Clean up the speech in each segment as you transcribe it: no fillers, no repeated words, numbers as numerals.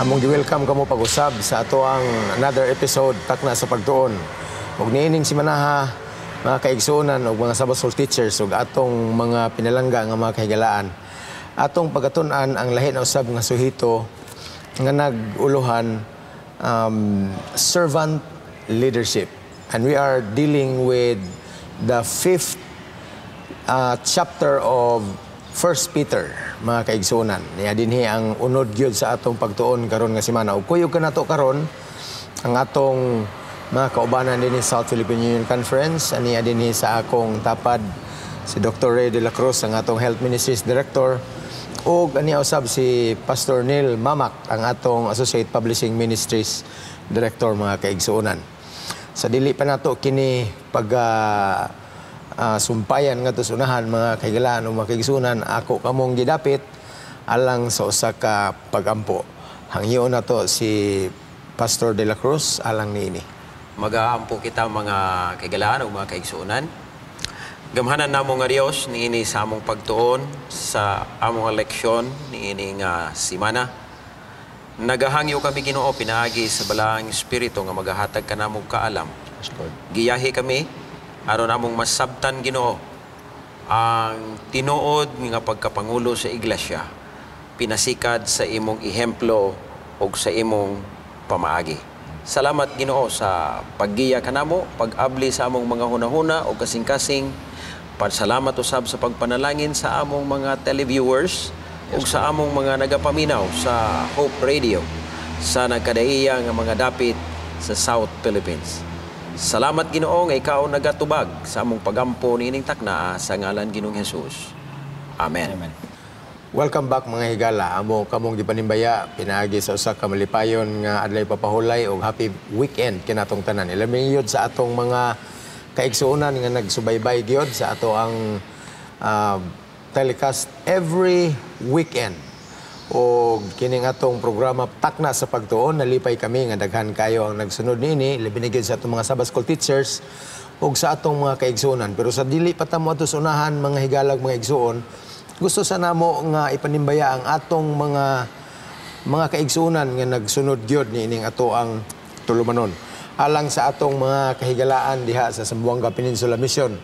Among gi-welcome kamo pag-usab sa ato ang another episode takna sa pagtuon. Ug niining si manaha mga kaigsuonan ug mga Sabbath School teachers ug atong mga pinalangga nga mga kahigalaan. Atong pagatun-an ang lahi na usab nga suhito nga nag-uluhan servant leadership. And we are dealing with the 5th chapter of 1 Peter, mga kaigsuonan. Niya dinhi ang unod gyud sa atong pagtuon karon nga semana. Ug kuyog kanato karon ang atong mga kaubanan dinhi sa South Philippine Union Conference. Aniya dinhi sa akong tapad si Dr. Ray de la Cruz, ang atong Health Ministries Director. Ug aniya usab si Pastor Neil Mamak, ang atong Associate Publishing Ministries Director, mga kaigsuonan. Sa dili pa nato kini sumpayan nga tusunahan, mga kahigalaan o mga kaigsuonan, ako kamong gidapit alang sa usa ka pagampo. Hangyo na to si Pastor de la Cruz alang niini. Mag-aampo kita mga kahigalaan o mga kaigsuonan. Gamhanan namo nga Dios niini sa among pagtuon sa among leksyon niini nga semana. Nagahangyo kami Ginoo pinaagi sa balaang espiritu nga magahatag kanamong kaalam. Giyahi kami aron among masabtan Ginoo ang tinuod nga pagkapangulo sa iglesia, pinasikad sa imong ihemplo o sa imong pamaagi. Salamat Ginoo sa paggiya kanamo, pag-abli sa among mga hunahuna o kasing-kasing. Pasalamat usab sa pagpanalangin sa among mga televiewers o sa among mga nagapaminaw sa Hope Radio sa nagkadaiya nga mga dapit sa South Philippines. Salamat Ginoo nga ikaw nagatubag sa among pagampo niining takna sa ngalan Ginoong Hesus. Amen. Amen. Welcome back mga higala. Amo kamong gipanimbaya pinaagi sa usa ka malipayon nga adlay papahulay og happy weekend kinatong tanan. Ilami gyud sa atong mga kaigsuonan nga nagsubaybay gyud sa ato ang telecast every weekend. O kining atong programa takna sa pagtuon, nalipay kami nga daghan kayo ang nagsunod niini, labi na gyud sa atong mga Sabbath School teachers ug sa atong mga kaigsuonan. Pero sa dili pa ta mo ato sunahan mga higalag mga igsuon, gusto sa namo nga ipanimbaya ang atong mga kaigsuonan nga nagsunod gyud niining ato ang tulumanon. Alang sa atong mga kahigalaan diha sa Zamboanga Peninsula Mission.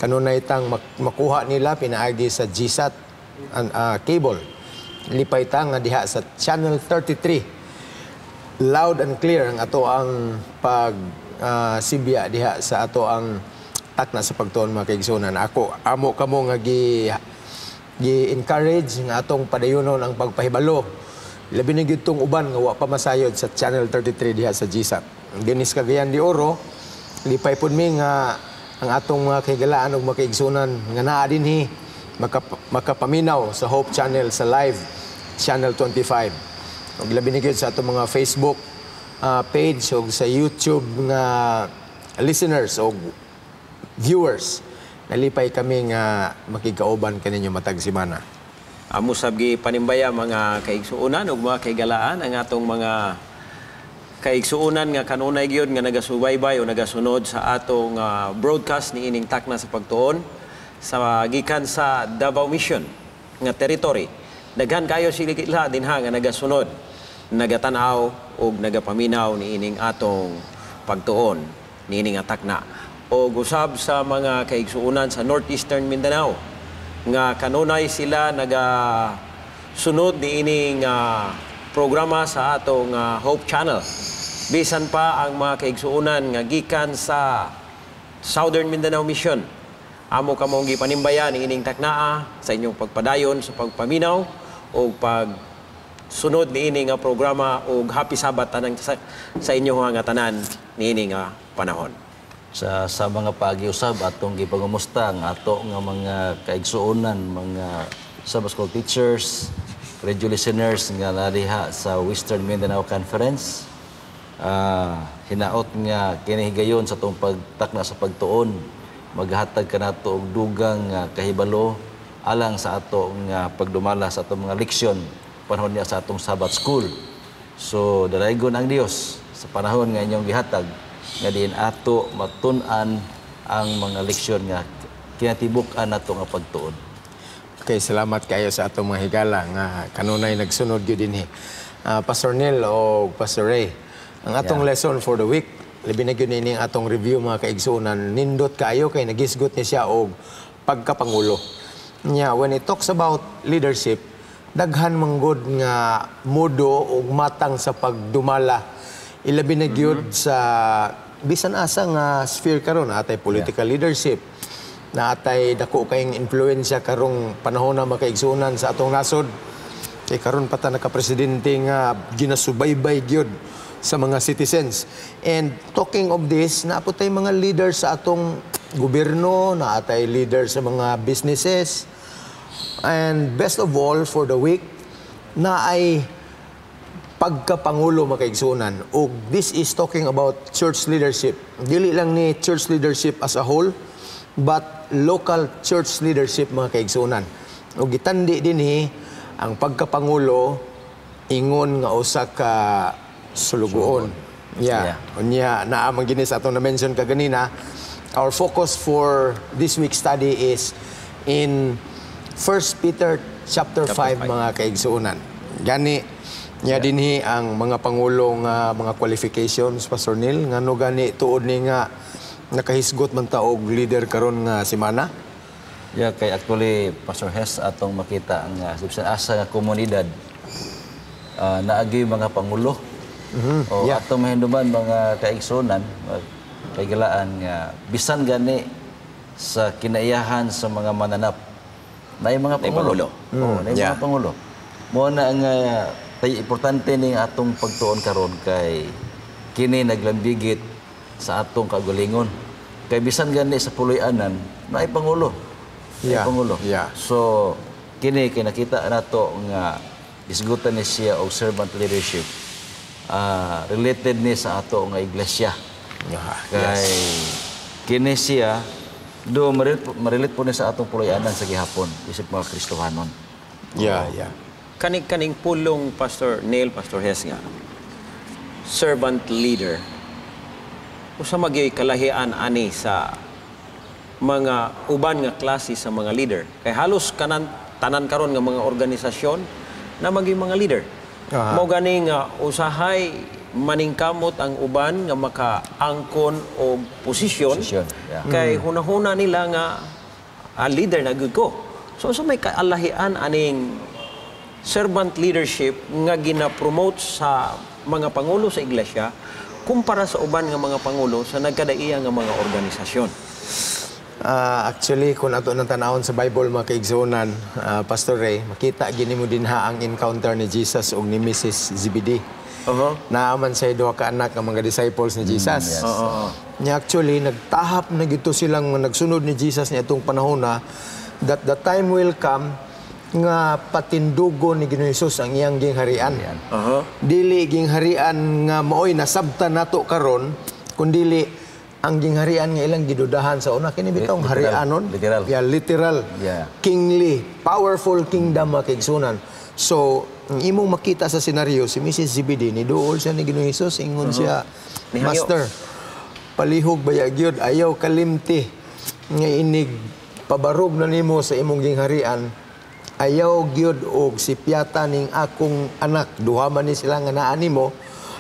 Kanunay tang makuha nila pinaagi sa GSAT cable. Lipay ta nga diha sa Channel 33. Loud and clear ang ato ang sibya diha sa ato ang takna sa pagtuon, mga kaigsuonan. Amo kamo nga gi-encourage nga atong padayunon ang pagpahibalo. Labi na gyud tong uban nga wa pa masayod sa Channel 33 diha sa GSAT. Dinis Cagayan de Oro, lipay pud mi nga ang atong mga kahigalaan ug mga kaigsuonan nga naa dinhi makapaminaw sa Hope Channel sa live Channel 25. Ug labi na gyud sa atong mga Facebook page ug sa YouTube nga listeners o viewers. Nalipay kami nga makigauban kaninyo matag semana. Amo sabgi panimbaya mga kaigsuonan ug mga kahigalaan ang atong mga kaigsuonan nga kanunay gyud nga nagasubaybay o nagasunod sa atong broadcast niining takna sa pagtuon sa gikan sa Davao Mission nga territory. Daghan kayo sila dinha nga nagasunod, nagatanaw ug nagapaminaw niining atong pagtuon niining takna. O gusab sa mga kaigsuonan sa Northeastern Mindanao nga kanunay sila nagasunod niining programa sa atong Hope Channel. Bisan pa ang mga kaigsuonan nga gikan sa Southern Mindanao Mission. Amo kamong gipanimbayan niining taknaa sa inyong pagpadayon sa pagpaminaw o pagsunod niining programa o happy Sabbath tanang sa inyong nga tanan niining panahon. Sa mga pagiusab atong gipangumusta ang ato nga mga kaigsuonan, mga Sabbath School teachers, radio listeners nga nariha sa Western Mindanao Conference. Hinaot nga kinihigayon sa itong pagtakna sa pagtuon, maghatag ka na ito og dugang kahibalo alang sa ato nga pagdumala sa atong mga leksyon panahon niya sa atong Sabbath School. So, daraygon ang Dios sa panahon nga inyong gihatag nga diin ato matun-an ang mga leksyon nga kinatibuk-an nato nga pagtuon. Okay, salamat kayo sa atong mga higala nga kanunay nagsunod gyud dinhi. Pastor Neil o Pastor Ray. Ang atong lesson for the week, labi na gyud ini ang atong review mga kaigsuonan, nindot kaayo kay nagisgot ni siya og pagkapangulo. Nya when it talks about leadership, daghan manggod nga modo ug matang sa pagdumala. Ilabi na gyud sa bisan asa nga sphere karon, atay political leadership, na atay dako kayong influensya karong panahon na makaigsuonan sa atong nasod. Kay karon pa ta naka-presidente nga ginasubaybay gyud sa mga citizens. And talking of this, naapotay mga leaders sa atong gobyerno, naatay leaders sa mga businesses. And best of all, for the week, na ay pagkapangulo makaigsunan. O this is talking about church leadership. Dili lang ni church leadership as a whole, but local church leadership mga kaigsunan. O gitandi dinhi ang pagkapangulo ingon nga usa ka sulugoon. Unya naamang gini sa atong na-mention kaganina, our focus for this week's study is in 1 Peter chapter 5 mga kaigsuonan. Gani nya dinhi ang mga pangulong mga qualifications, Pastor Neil, ngano gani tuod ni nga nakahisgot man ta og leader karon nga semana? Kay actually Pastor Hes atong makita ang asa nga komunidad naagi mga pangulo. Atong mahinduman mga kaigsuonan, kaigalaan nga bisan gani sa kinaiyahan sa mga mananap na mga pangulo. Mga pangulo. Mo na ang tay importante ning atong pagtuon karon kay kini naglambigit sa atong kagalingon. Kay bisan gani sa puloy-anan na pangulo. Pangulo. So kini kay nakita nato nga isgutan ni siya og servant leadership. Related ni sa ato nga iglesia. Kay kini siya do marelate po ni sa atong puloy-anan sa gihapon isip mga Kristohanon. Kaning pulong Pastor Neil, Pastor Hes nga, servant leader, usa magyoy kalahian ani sa mga uban nga klase sa mga leader. Kay halos tanan karon nga mga organisasyon na maging mga leader. Mao gani nga usahay maningkamot ang uban nga makaangkon og posisyon. Kay hunahuna nila nga leader na gud ko. So may kaalahian aning servant leadership nga gina-promote sa mga pangulo sa iglesia kumpara sa uban nga mga pangulo sa nagkadaiya nga mga organisasyon. Actually, kung ato nang tanawon sa Bible mga kaigsuonan, Pastor Ray, makita gini mo din ang encounter ni Jesus ug ni Mrs. Zebedee. Naaman sa duha ka anak ng mga disciples ni Jesus. Actually, nagtahap na gito silang nagsunod ni Jesus ni atong panahon na that the time will come nga patindugo ni Ginoong Hesus ang iyang gingharian. Dili gingharian nga maoy nasabtan nato karon, kundi ang gingharian nga ilang gidudahan sa una kini bitong harianon. Literal. Kingly, powerful kingdom mga kaigsunan. So, ang imong makita sa senaryo si Mrs. Zebedee ni duol siya ni Ginoong Hesus, ingon siya, Master, palihog baya gyud ayaw kalimti nga inig pabarog na nimo sa imong gingharian. Ayaw gyud og sipyata ning akong anak, duha man ni sila nga naa nimo,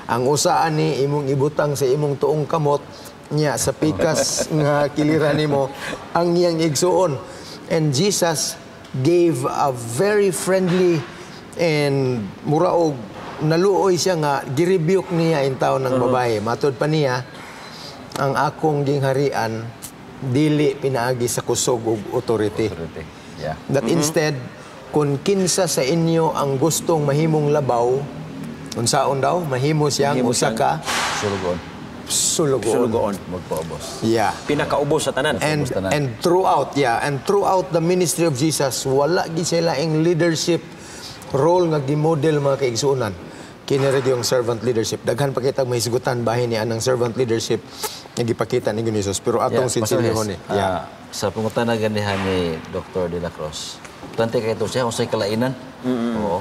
ang usaan ni imong ibutang sa imong tuong kamot nya sa pikas nga kilira nimo ang iyang igsuon. And Jesus gave a very friendly and muraog naluoy siya nga girebuke niya in taon ng babae. Matod pa niya, ang akong gingharian dili pinaagi sa kusog ug authority. That instead, kung kinsa sa inyo ang gustong mahimong labaw, unsaon daw, mahimo siyang usa ka sulugoon. Magpaubos. Pinakaubos sa tanan. And throughout the ministry of Jesus, wala gid sila ang leadership role nga gimodel mga kaigsuonan. Kini yung servant leadership. Daghan pa kitang mahisgutan bahin ni anang servant leadership nga gipakita ni Ginoong Hesus. Pero atong sinsilihon ni. Sa pangutana ganihan ni Dr. De La Cruz, tante kay ito siya, unsay kalainan. Oo.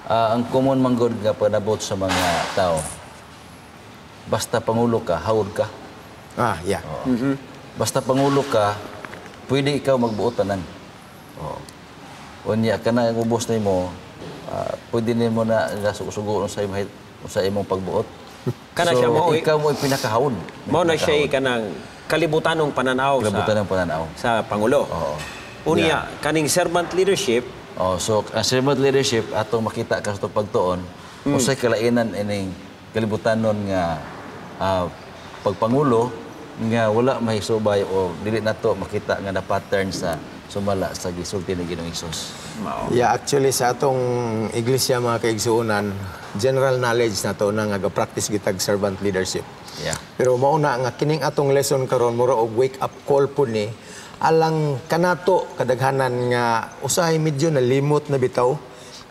Ang common manggod nga panabot sa mga tao, basta pangulo ka, hawod ka. Basta pangulo ka, pwede ikaw magbuotanan. Unya ka na ang ubos na mo, pwede nimo na sugo sa imong pagbuot. Kana siya mo, ikaw mo pinakahawon. Mao na siya kanang kalibutanong pananaw Kalibutan ng pananaw. sa Pangulo. Oo. Unya, kaning servant leadership, So, ang servant leadership, atong makita ka sa pagtuon, usay kalainan ining kalibutanon nga pagpangulo nga wala mahisubay o dili nato makita nga na pattern sa sumala sa gisulti ni Ginoong Hesus. Yeah, actually sa atong iglesia mga kaigsuunan, general knowledge na to na nga practice gitag servant leadership. Yeah. Pero mauna nga kining atong lesson karon mura og wake up call po ni alang kanato kadaghanan nga usahay medyo nalimot na bitaw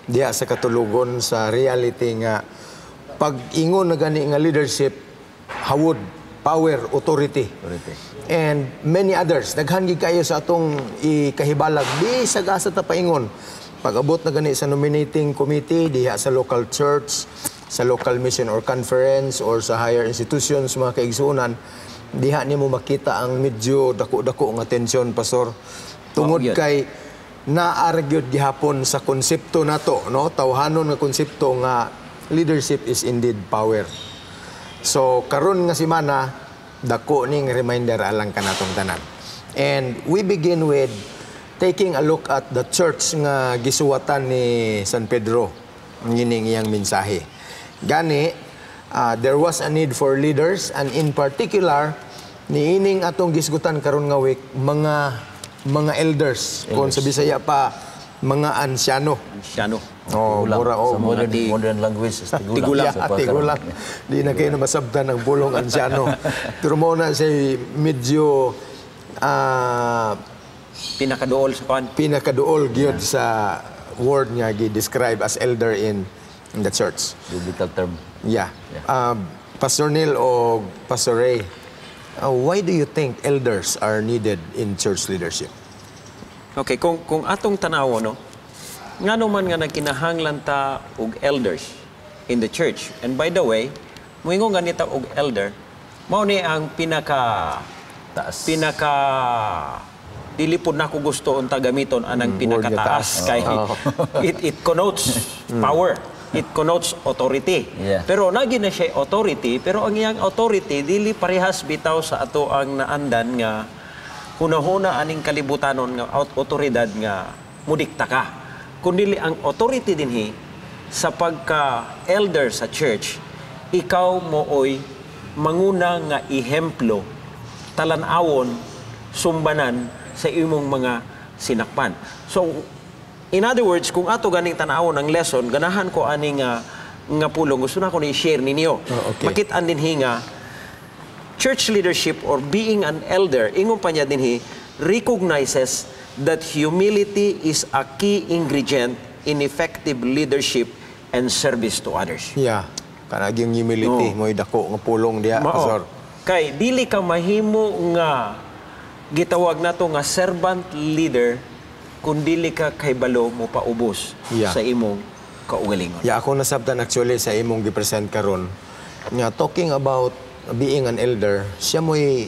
diha sa katulugon sa reality nga pag ingon na gani nga leadership hawod, power, authority. And many others. Daghan gid kayo sa atong ikahibalag. Di sagasa ta paingon. Pag-abot na gani sa nominating committee diha sa local church, sa local mission or conference or sa higher institutions mga kaigsuunan, diha nimo makita ang medyo dako-dako nga tensyon, Pastor. Tungod kay naargyod gihapon sa konsepto nato, no? Tawhanon nga konsepto nga leadership is indeed power. So karon nga semana dako ning reminder alang kanatong tanan. And we begin with taking a look at the church nga gisuwatan ni San Pedro ngining iyang mensahe. Gani there was a need for leaders and in particular niining atong gisgutan karon nga week mga elders. Kung sa Bisaya pa mga ansyano. Oh, mura sa modern language tigulang. Tigulang. Di na kayo na masabtan ng bulong ansyano. Pero mo na siya medyo pinakaduol gyud sa word nga gi-describe as elder in the church. Biblical term. Yeah. Pastor Neil o Pastor Ray, why do you think elders are needed in church leadership? Okay, kung atong tanawo, no, nga naman nga nagkinahanglan ta og elders in the church. And by the way, muingon nga nita og elder, mao ni ang pinaka dili pud nako gusto unta gamiton anang pinakataas kay it connotes power. It connotes authority. Yeah. Pero nagi na siya authority, pero ang iyang authority dili parehas bitaw sa ato ang naandan nga hunahuna aning kalibutanon nga otoridad nga mudikta ka. Kundi ang authority dinhi sa pagka-elder sa church, ikaw mooy manguna nga ihemplo, talan-awon, sumbanan sa imong mga sinakpan. So, in other words, kung ato ganing tanawon ang lesson, ganahan ko ani nga pulong, gusto na ko ni-share ninyo. Okay. Makitaan dinhi nga church leadership or being an elder, ingon pa niya dinhi, recognizes that humility is a key ingredient in effective leadership and service to others. Yeah. Kanaging humility, mo'y dako nga pulong diha, Pastor. Kay dili ka mahimo nga gitawag nato nga servant leader kung dili ka kahibalo mo paubos sa imong kaugalingon. Yeah, ako nasabtan actually sa imong gipresent karon nga talking about being an elder, siya mo'y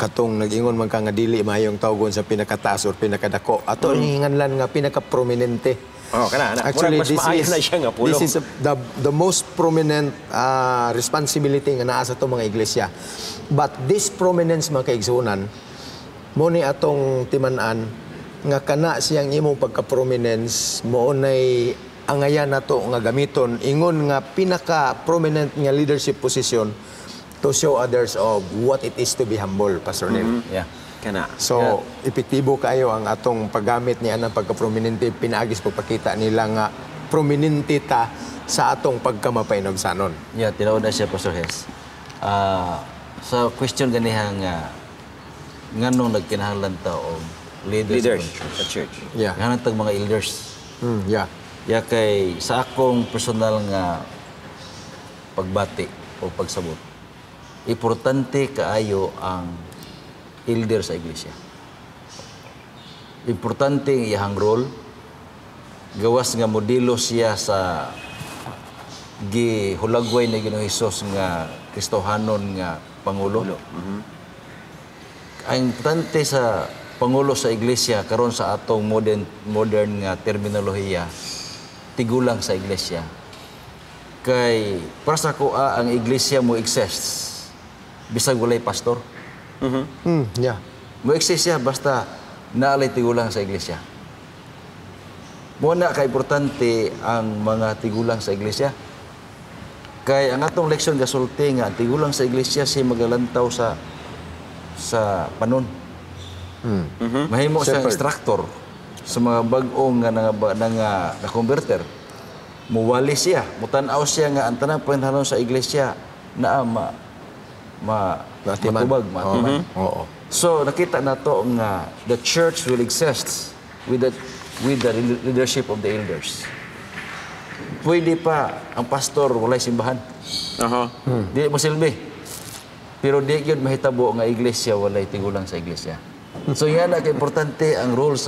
katong nag-ingon man ka nga dili mahayong tawgon sa pinakataas or pinakadako. Ato hinganlan nga pinaka-prominente. Actually, mas maayo na siya nga pulong. This is the most prominent responsibility nga naa sa itong mga iglesia. But this prominence, mga kaigsuunan, mo ni atong timan-an nga kana siyang imong pagka-prominence mo nay angayan nato nga gamiton ingon nga pinaka-prominent nga leadership position to show others of what it is to be humble, Pastor Neil. Yeah. Kana. So, epektibo kayo ang atong paggamit niya ng pagka-prominente, pinagis pagpakita nila nga prominente ta sa atong pagkamapainog-sanon. Yeah, tilaw na siya, Pastor Hes. Sa question ganihang nganong nagkinahanglan ta og leaders sa church. Yeah. Nganong tag mga elders. Yeah. Ya kay sa akong personal nga pagbati o pagsabot, importante kaayo ang elder sa iglesia. Importante ang iyang role. Gawas nga modelo siya sa gihulagway ni Ginoong Hesus nga Kristohanon nga Pangulo. Ang importante sa Pangulo sa iglesia karon sa atong modern nga terminolohiya, tigulang sa iglesia. Kay para sa kuha ang iglesia mo exists bisag walay pastor. Yeah. Mo exist siya basta naalay tigulang sa iglesia. Muna ka importante ang mga tigulang sa iglesia. Kay ang atong leksyon gasulti nga tigulang sa iglesia si magalantaw sa panon. Mahimo siyang Shepherd. instructor sa mga bag-ong nga na-converter. Muwali siya, mutanaw siya nga ang tanang panahon sa iglesia na Matiman. matubag. Oo. So nakita nato nga the church will exist with the leadership of the elders. Pwede pa ang pastor walay simbahan. Aha. Di mo silbi. Pero di yun mahitabo nga iglesia walay tigulang sa iglesia. So yan na importante ang role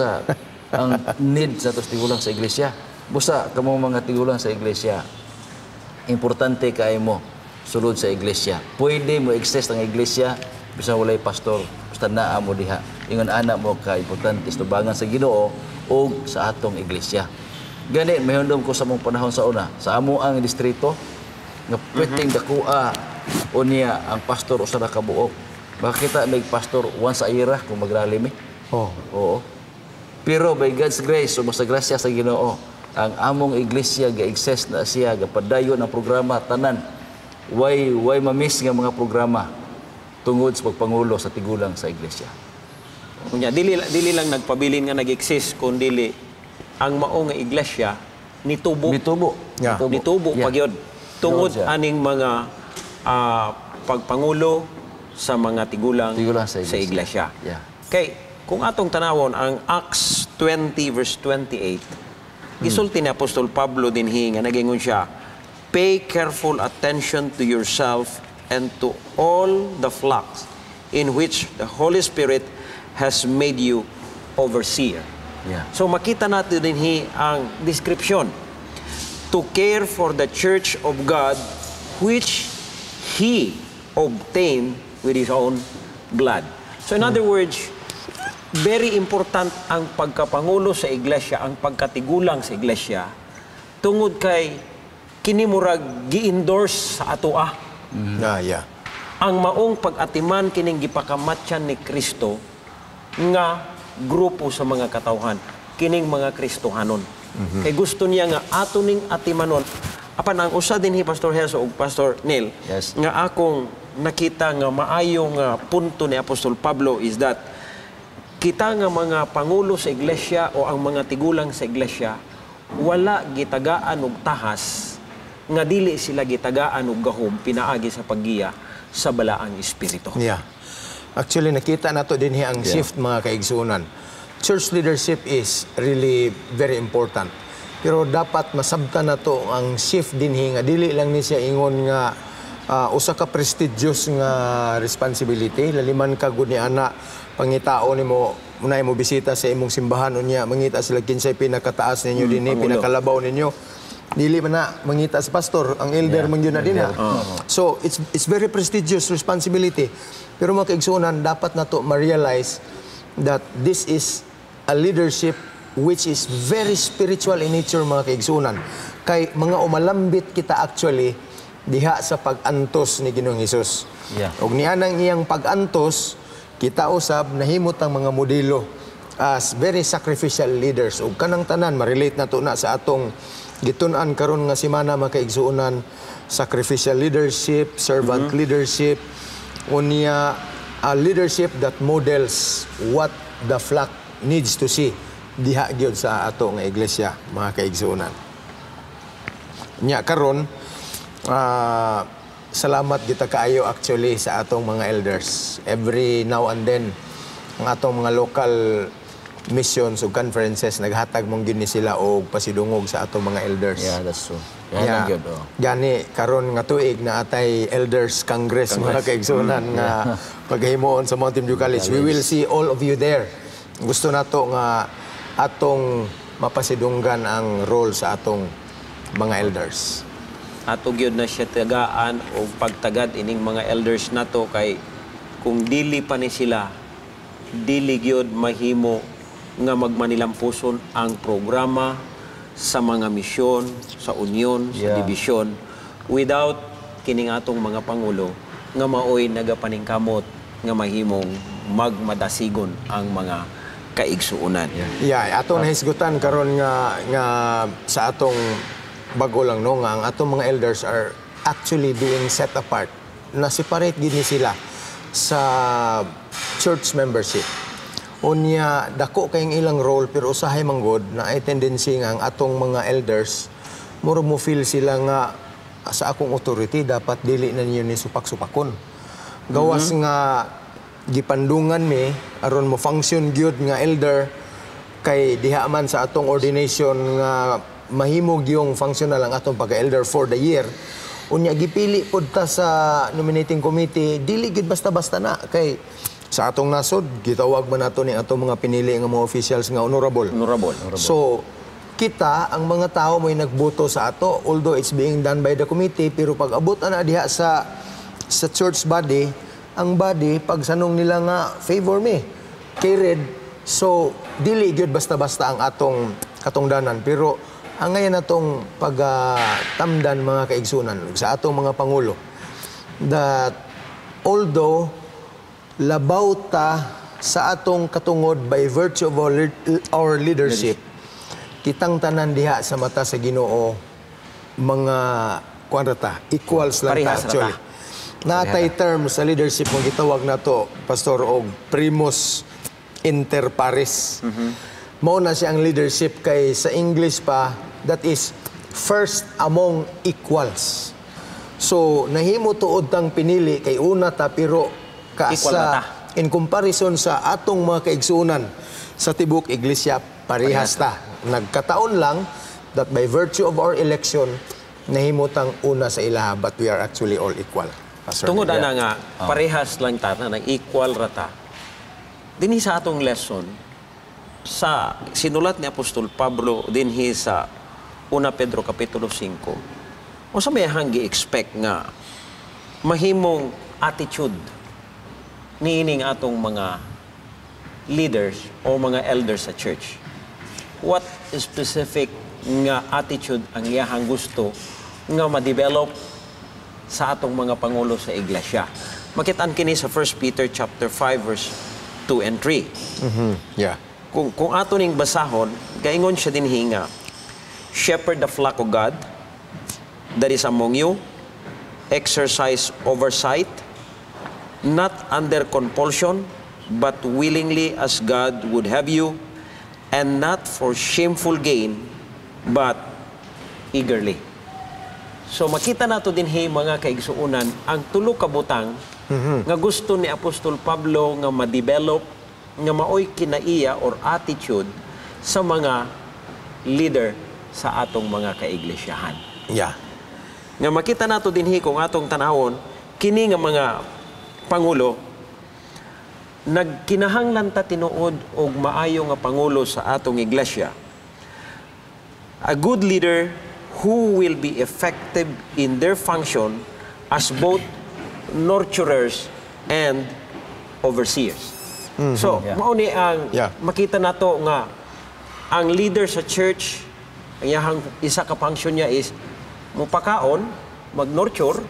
ang need sa tigulang sa iglesia. Busa kamo mga tigulang sa iglesia, importante kay mo sulod sa iglesia. Pwede mo exist ang iglesia bisan walay pastor, basta naa mo diha. Ingon ana mo ka importante istubangan sa Ginoo o sa atong iglesia. Gani mahundom ko sa mong panahon sa una, sa amo ang distrito nga pwedeng dakua o niya ang pastor usa ka buok. Baka kita may pastor once a year kung magralim eh. Oh. Oo. Pero by God's grace o sa grasya sa Ginoo, ang among iglesia ga-exist na siya gapadayon ang programa tanan. Why mamiss nga mga programa tungod sa pagpangulo sa tigulang sa iglesia. Kunya dili lang nagpabilin nga nag-exist kundi ang mao nga iglesia nitubo. Mitubo. Yeah. Nitubo Yeah. pagyod tungod Doon siya. aning mga pagpangulo sa mga tigulang sa sa iglesia. Yeah. Kay kung atong tanawon ang Acts 20 verse 28, gisulti ni Apostol Pablo dinhi nga nagingon siya, "Pay careful attention to yourself and to all the flocks in which the Holy Spirit has made you overseer." Yeah. So makita natin dinhi ang description. To care for the church of God which He obtained with His own blood. So in other words, very important ang pagkapangulo sa iglesia, ang pagkatigulang sa iglesia, tungod kay kini murag gi-endorse sa atoa. Yeah. Ang maong pag-atiman kining gipakamatyan ni Kristo nga grupo sa mga katawhan, kining mga Kristohanon. Kay gusto niya nga ato ning atimanon. Apan ang usa dinhi Pastor Heso ug Pastor Neil, Yes. nga akong nakita nga maayong punto ni Apostol Pablo is that kita nga mga pangulo sa iglesia o ang mga tigulang sa iglesia wala gitagaan og tahas nga dili sila gitagaan og gahom pinaagi sa paggiya sa balaang espiritu. Yeah. Actually, nakita nato din ang shift mga kaigsunan. Church leadership is really very important. Pero dapat masabtan nato ang shift din nga dili lang ni siya ingon nga usa ka prestigious nga responsibility, laliman ka gud ni ana pangitao nimo unay mo bisita sa imong simbahan unya mangita sila kinsay pinakataas ninyo dinhi pinakalabaw ninyo. Dili man na mangita sa pastor, ang elder man yun na din na. So, it's very prestigious responsibility. Pero mga kaigsunan, dapat na to ma-realize that this is a leadership which is very spiritual in nature, mga kaigsunan. Kay mga umalambit kita actually diha sa pag-antos ni Ginoong Hesus. Yeah. Og nianang iyang pag-antos, kita usab nahimot ang mga modelo as very sacrificial leaders. Og kanang tanan, ma-relate na to na sa atong gitun-an karon nga semana mga kaigsuunan, sacrificial leadership, servant leadership, unya a leadership that models what the flock needs to see diha gyud sa ato nga iglesia, mga kaigsuunan. Nya karon salamat kita kaayo actually sa atong mga elders. Every now and then ang atong mga local missions o conferences naghatag mong gini sila og pasidungog sa atong mga elders. Yeah, that's true. Yan ang yun. Oh. Gani karon nga tuig na atay elders congress mga kaigsunan nga paghimuon sa Mountain View College. We will see all of you there. Gusto nato nga atong mapasidunggan ang role sa atong mga elders. Ato gyud na siya tagaan o pagtagad ining mga elders nato kay kung dili pa ni sila dili gyud mahimo nga magmanilampuson ang programa sa mga misyon, sa union, sa Yeah. dibisyon, without kining atong mga pangulo nga maoy nagapaningkamot nga mahimong magmadasigon ang mga kaigsuunan. Yeah, atong nahisgutan karon nga sa atong bago lang no nga ang atong mga elders are actually being set apart. Na separate gid ni sila sa church membership. Unya dako kayong ilang role pero usahay manggod na ay tendency nga ang atong mga elders muro mo feel sila nga sa akong authority dapat dili na niyo ni supak-supakon. Gawas nga gipandungan mi aron mo function gyud nga elder kay diha man sa atong ordination nga mahimog yung functional ang atong pagka-elder for the year. Unya gipili pod ta sa nominating committee dili gid basta-basta na kay sa atong nasod gitawag man nato ni atong mga pinili nga mga officials nga honorable. Honorable. So kita ang mga tao may nagboto sa ato although it's being done by the committee pero pag abot na diha sa church body ang body pag sanong nila nga favor me carried so dili gyud basta-basta ang atong katungdanan pero ang ngayon natong pagtamdan mga kaigsunan sa atong mga pangulo that although labaw ta sa atong katungod by virtue of our leadership kitang tanan diha sa mata sa Ginoo mga kuanrata equals lang ta Parehas actually rata. natay term sa leadership mong gitawag nato pastor og primus inter pares mao na siya ang leadership kay sa English pa that is first among equals so nahimo tuod tang pinili kay una ta pero Equal na ta. in comparison sa atong mga kaigsuunan sa tibok iglesia parehas ta. Nagkataon lang that by virtue of our election nahimutang una sa ilaha but we are actually all equal. Pastor. Tungod ana nga parehas lang ta na equal rata. Dinhi sa atong lesson sa sinulat ni Apostol Pablo dinhi sa 1 Pedro kapitulo 5. Unsa may hanggi expect nga mahimong attitude niining atong mga leaders o mga elders sa church. What specific nga attitude ang iyahang gusto nga ma-develop sa atong mga pangulo sa iglesia. Makitaan kini sa 1 Peter chapter 5 verse 2 and 3. Yeah. Kung ato ning basahon, gaingon siya din hinga, shepherd the flock of God that is among you, exercise oversight, not under compulsion, but willingly as God would have you, and not for shameful gain, but eagerly. So makita nato din mga kaigsuunan ang tulo ka butang nga gusto ni Apostol Pablo nga ma-develop nga maoy kinaiya or attitude sa mga leader sa atong mga kaiglesiyahan. Yeah. Nga makita nato din kung atong tanawon kini nga mga pangulo nagkinahanglan ta tinuod og maayo nga pangulo sa atong iglesia. A good leader who will be effective in their function as both nurturers and overseers. So, mao ni ang makita nato nga ang leader sa church, ang iyahang isa ka function niya is mupakaon, mag-nurture,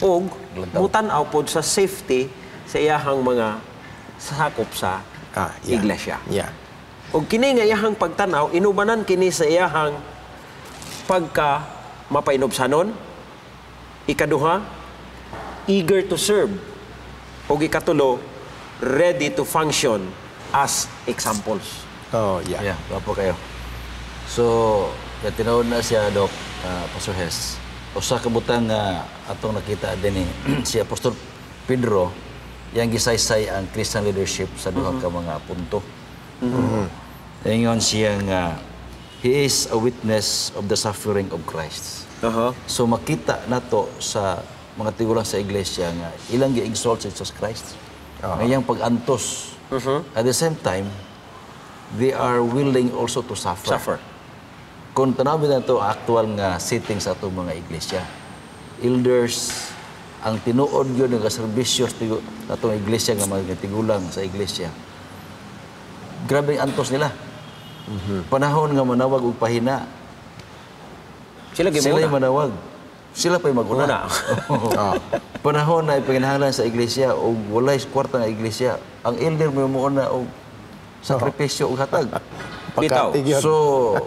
og mutan-aw pod sa safety sa iyahang mga sakop sa iglesia. Yeah. Og kini nga iyahang pagtanaw, inubanan kini sa iyahang pagka mapainobsanon, ikaduha, eager to serve, og ikatulo, ready to function as examples. Oh, yeah. Yeah, wapo kayo. So, tinawon na siya, Doc, Pastor Hes. Usa ka butang nga atong nakita din si Apostol Pedro, yang gisaysay ang Christian leadership sa duha ka mga punto. Ingon siya nga, he is a witness of the suffering of Christ. So makita nato sa mga tigulang sa iglesia nga ilang gi-exalt si Jesus Christ. Ngayang pag-antos. At the same time, they are willing also to suffer. Kung tanawin na ito, actual nga setting sa itong mga iglesia. Elders, ang tinuod yun ng kaservisyo sa itong iglesia nga mga tigulang sa iglesia. Grabe ang antos nila. Panahon nga manawag og pahina, Sila Sila gimuna. manawag. Sila pa'y maguna. Una. Oh. Panahon na ipanginahanglan sa iglesia o walay kwarta nga iglesia, ang elder mo muna o sakripisyo o hatag. Bitaw. Pagkatigyan. So,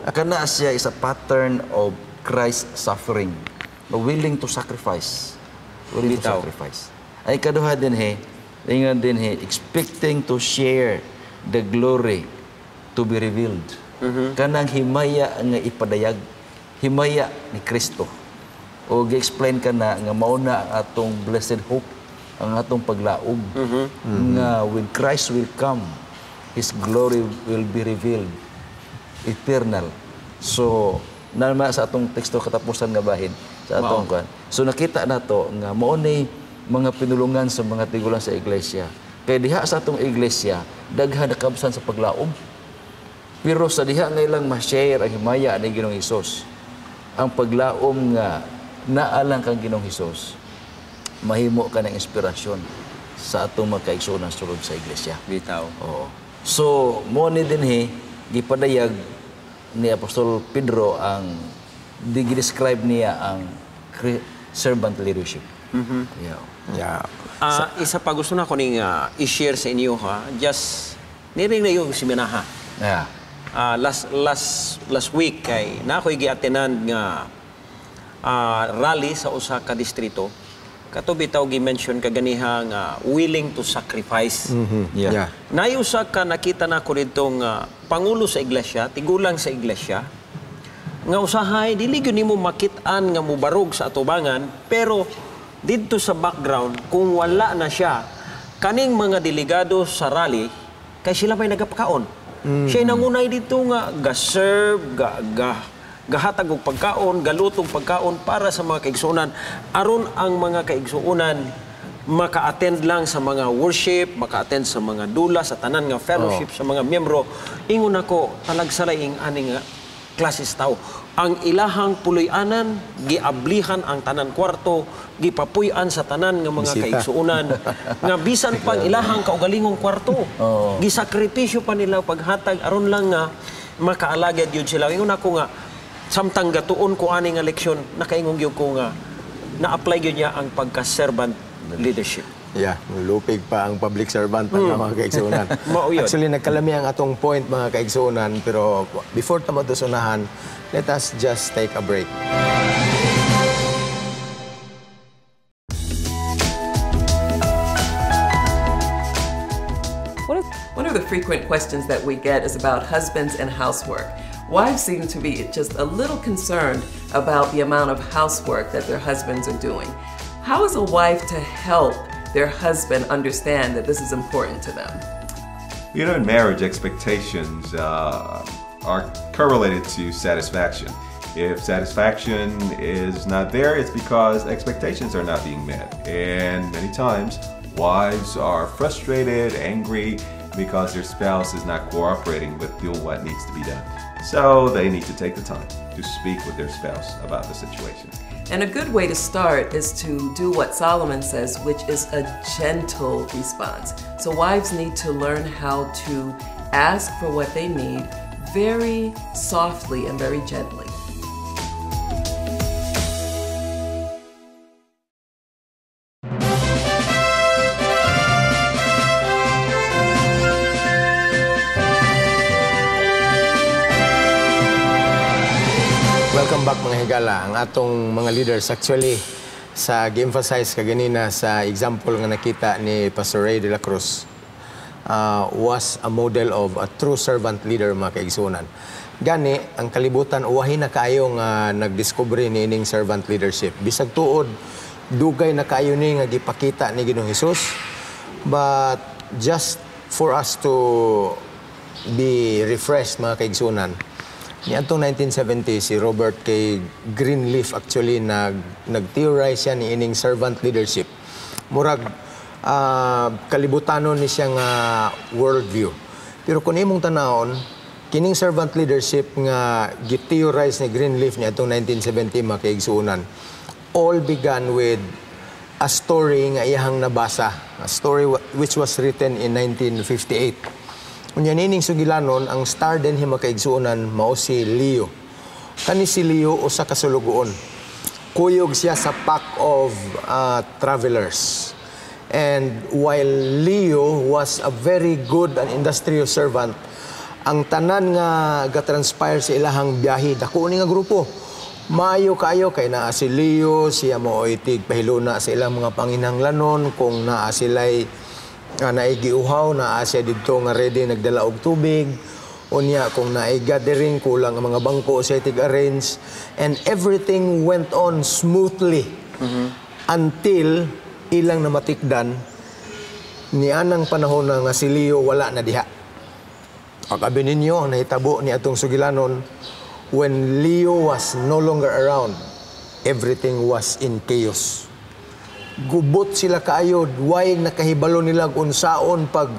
kana siya is a pattern of Christ's suffering. Willing to sacrifice. Willing to Bitaw. sacrifice. Ay kaduha din ingon din expecting to share the glory to be revealed. Kanang himaya nga ipadayag, himaya ni Kristo. O gi-explain ka na nga mauna ang atong blessed hope, ang atong paglaog, nga when Christ will come, His glory will be revealed, eternal. So, naman sa atong teksto katapusan nga bahin, sa atong kan. So, nakita na to nga maunay mga pinulungan sa mga tigulang sa iglesia. Kaya diha sa atong iglesia, daghan na kabusan sa paglaom. Pero sa diha nga ilang ma-share ang himaya ni Ginoong Hesus, ang paglaom nga naalang kang Ginoong Hesus, mahimo ka ng inspirasyon sa atong mga kaigsuonan sulod sa iglesia. Bitaw. Oo. So, mo ni din gipadayag ni Apostol Pedro ang describe niya ang servant leadership. Yeah. Yeah. Isa pa gusto na ko ning i-share sa inyo ha. Just niring na yung siminaha. Yeah. Last week kay na ako'y gi-attenan nga rally sa usa ka distrito. Kato bitaw gi-mention kaganiha nga willing to sacrifice. Yeah. Nayusa ka nakita na ko ditong pangulo sa iglesia, tigulang sa iglesia, nga usahay dili gyud nimo makit-an nga mubarog sa atubangan, pero didto sa background kung wala na siya, kaning mga delegado sa rally kay sila pa'y nagapakaon. Siya nangunay dito nga ga-serve, gahatag og pagkaon, galutong pagkaon para sa mga kaigsuonan aron ang mga kaigsuonan maka-attend lang sa mga worship, maka-attend sa mga dula, sa tanan nga fellowship sa mga miyembro. Ingon ako talagsalay ing aning klases tao. Ang ilahang puloy-anan, giablihan ang tanan kwarto, gipapuy-an sa tanan nga mga Bisita. kaigsuonan, nga bisan pang ilahang kaugalingong kwarto. Gisakripisyo pa nila paghatag aron lang nga makaalagad yun sila. Ingon ako nga, samtang gatuon ko ani nga leksyon, nakaingon gyud ko nga na-apply gyud niya ang pagka-servant leadership. Yeah, lupig pa ang public servant ng mga kaigsuonan. Mao yun. Actually, nagkalami ang atong point mga kaigsuonan, pero before tamo unahan, let us just take a break. One of the frequent questions that we get is about husbands and housework. Wives seem to be just a little concerned about the amount of housework that their husbands are doing. How is a wife to help their husband understand that this is important to them? You know, in marriage, expectations are correlated to satisfaction. If satisfaction is not there, it's because expectations are not being met. And many times, wives are frustrated, angry, because their spouse is not cooperating with doing what needs to be done. So they need to take the time to speak with their spouse about the situation. And a good way to start is to do what Solomon says, which is a gentle response. So wives need to learn how to ask for what they need very softly and very gently. Welcome back mga higala. Ang atong mga leaders actually sa gi-emphasize kaganina sa example nga nakita ni Pastor Ray de la Cruz was a model of a true servant leader mga kaigsuonan. Gani, ang kalibutan uwahin na kayo nga nagdiscovery ni ining servant leadership. Bisag tuod, dugay na kayo ni nga gipakita ni Ginoong Hesus. But just for us to be refreshed mga kaigsuonan, niadtong 1970 si Robert K. Greenleaf actually nag-theorize siya ni ining servant leadership. Murag kalibutanon ni siya nga worldview. Pero kung imong tanawon, kining servant leadership nga gi-theorize ni Greenleaf niadtong 1970 mga kaigsuonan, all began with a story nga iyahang nabasa, a story which was written in 1958. Unya nining sugilanon, ang star din hima kaigsuonan mao si Leo. Kani si Leo usa ka sulugoon. Kuyog siya sa pack of travelers. And while Leo was a very good and industrious servant, ang tanan nga ga-transpire sa ilahang biyahe, dako ni nga grupo. Maayo kayo kay naa si Leo, siya mo itig pahiluna sa ilang mga panginahanglanon kung naa sila'y naigiuhaw, naa siya dito nga ready nagdala og tubig. Unya kung naay gathering, kulang ang mga bangko siya itig-arrange. And everything went on smoothly until ilang namatikdan ni anang panahon na nga si Leo wala na diha. Pag-abi ninyo, ang nahitabo ni atong sugilanon, when Leo was no longer around, everything was in chaos. Gubot sila kaayod, way nakahibalo nila kung saon pag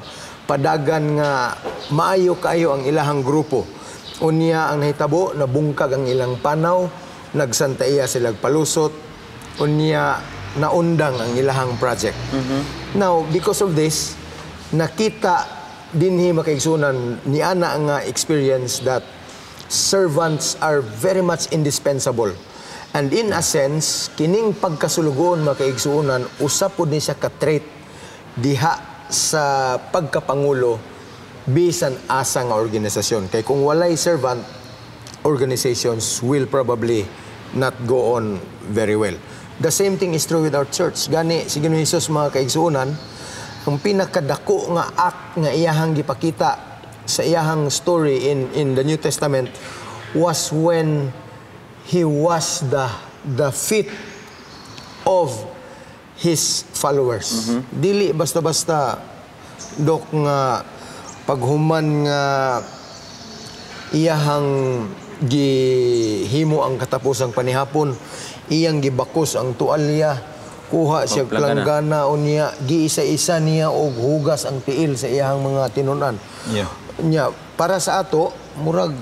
padagan nga maayo kayo ang ilahang grupo. Unya ang nahitabo, nabungkag ang ilang panaw, nagsantaiya sila palusot, unya naundang ang ilahang project. Now, because of this, nakita dinhi makaigsunan ni ana nga experience that servants are very much indispensable. And in a sense, kining pagkasulugon makaigsunan, usap po ni siya ka-trait diha sa pagkapangulo bisan asa nga organisasyon. Kay kung walay servant, organizations will probably not go on very well. The same thing is true with our church. Gani, si Ginoong Hesus mga kaigsuunan, ang pinakadako nga act nga iyahang gipakita sa iyahang story in the New Testament was when he was the feet of his followers. Dili basta-basta dok nga paghuman nga iyahang gihimo ang katapusang panihapon, iyang gibakos ang tualya, kuha siya planggana unya, giisa-isa niya og hugas ang tiil sa iyang mga tinunan. Nya para sa ato murag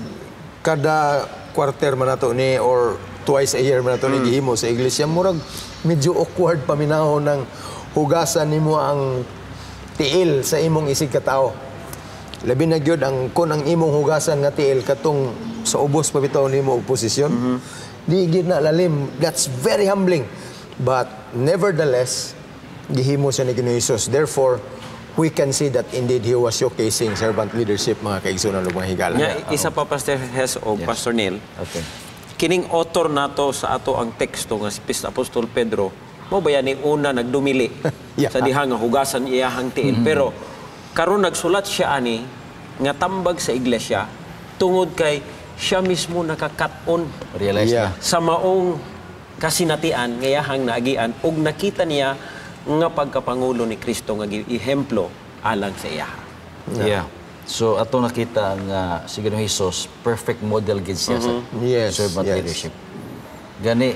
kada quarter man nato ni or twice a year man nato ni gihimo sa iglesia, murag medyo awkward paminahon ng hugasan nimo ang tiil sa imong isig ka tao. Labi na gyud ang kun ang imong hugasan nga tiil katong sa ubos pa bitaw nimo og posisyon. Di gyud na lalim. That's very humbling. But nevertheless, gihimo siya ni Ginoong Hesus. Therefore, we can see that indeed he was showcasing servant leadership mga kaigsunan ug mga higala. Isa pa Pastor Hes o Pastor Neil. Okay. Kining author nato sa ato ang teksto nga si Apostol Pedro, mo ba yan una nagdumili sa diha nga hugasan iyahang tiil. Pero karon nagsulat siya ani nga tambag sa iglesia tungod kay siya mismo nakakat-on Realize na. sa maong kasinatian nga iyahang naagian ug nakita niya nga pagkapangulo ni Kristo nga ihemplo alang sa iyaha. Yeah. So ato nakita nga si Ginoong Hesus perfect model gid siya sa servant leadership. Gani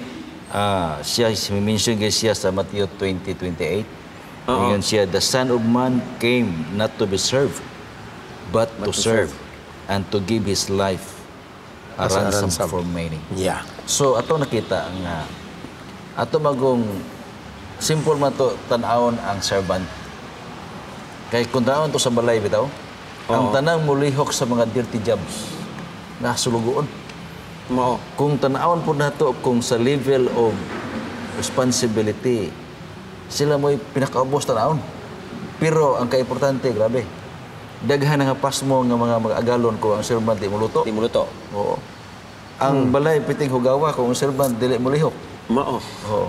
siya mention gid siya sa Matthew 20:28. Ingon siya, the Son of Man came not to be served but to serve and to give his life a ransom for many. Yeah. So ato nakita nga ato magong simple man to tan-awon ang servant. Kay kung tan-awon to sa balay bitaw, ang tanang mulihok sa mga dirty jobs na sulugoon. Kung tan-awon po nato kung sa level of responsibility, sila mo'y pinakaubos tan-awon. Pero ang kaimportante, grabe, daghan nga pasmo nga mga mag-agalon ko ang servant di muluto. Di muluto. Oo. Ang balay piting hugawa kung ang servant dili mulihok. Mao. Oo.